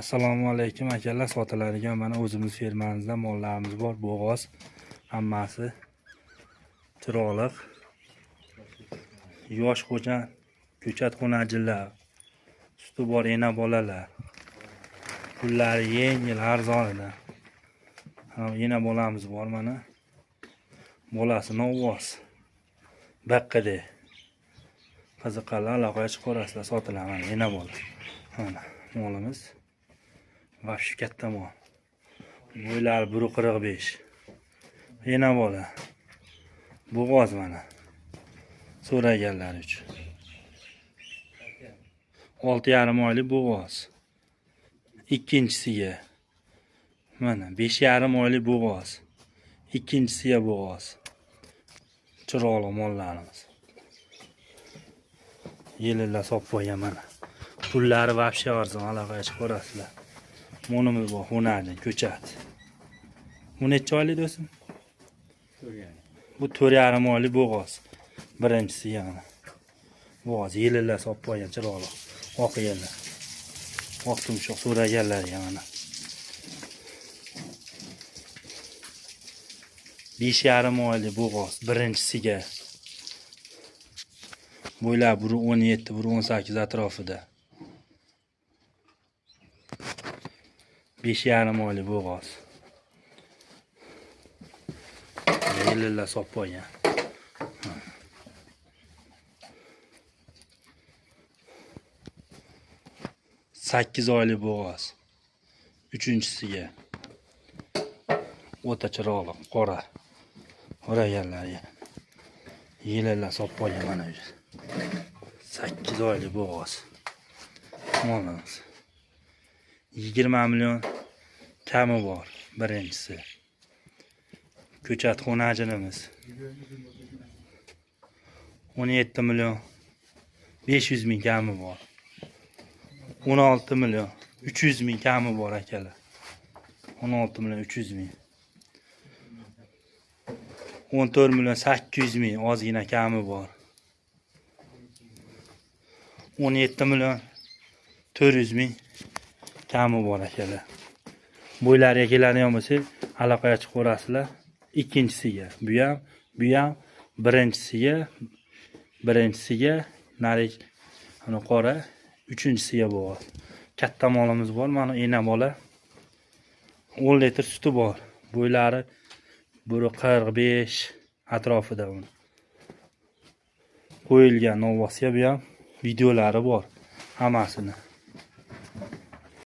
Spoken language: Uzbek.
Assalomu alaykum akalar, sotiladigan mana o'zimiz fermamizda mollarimiz bor. Bo'g'oz hammasi chiroqli. Yosh xo'jan, ko'chat xonajilar, suti bor ena bolalar. Pullari yengil, arzonidan. Ena bolamiz bor mana. Bolasi novvos. Baqqada. Qiziqarli aloqaga chiqarasizlar, sotilaman ena bola. Mana molimiz. Vafshi katta mol. Bo'ylari 1.45. Ena bola. Bo'g'oz mana. So'raganlar uchun. 6,5 oylik bo'g'oz. Ikkinchisiga mana 5,5 oylik bo'g'oz. Ikkinchisiga bo'g'oz. Chiroqli mollarimiz. Yellar sop qo'ygan mana. Pullari vafshi arzon, aloqaga chiqarasizlar. Molimiz bor, xonajin, ko'chat. Bu necha oylik do'stim? Bu 4,5 oylik bo'g'oz. Birinchisi yana. Bo'g'oz yellar sop qo'ygan chiroqli. Oq yellar. Oq tumshuq so'raganlarga mana. 5,5 oylik bo'g'oz birinchisiga. Bo'ylar 1.17, 1.18 atrofida. 5,5 oylik bo'g'oz. Yellar sop qo'ygan. 8 oylik bo'g'oz. Uchinchisiga. O'ta chiroqli, qora. O'raganlarga. Yellar sop qo'ygan mana bu. 8 oylik bo'g'oz. Molimiz. 20 million kami bor birinchisi. Ko'chat xonajinimiz. 17 million 500 ming kami bor. 16 million 300 ming kami bor akalar. 16 million 300 ming. 14 million 800 ming ozgina kami bor. 17 million 400 ming kami bor akalar. Bo'ylariga keladigan bo'lsa, aloqaga chiqarasizlar. Ikkinchisiga, bu ham birinchisiga narik ana qora, uchinchisiga bo'g'oz. Katta molimiz bor, mana ena bola. 10 litr suti bor. Bo'ylari 1.45 atrofida uni. Qo'yilgan novvosga bu ham videolari bor hammasini.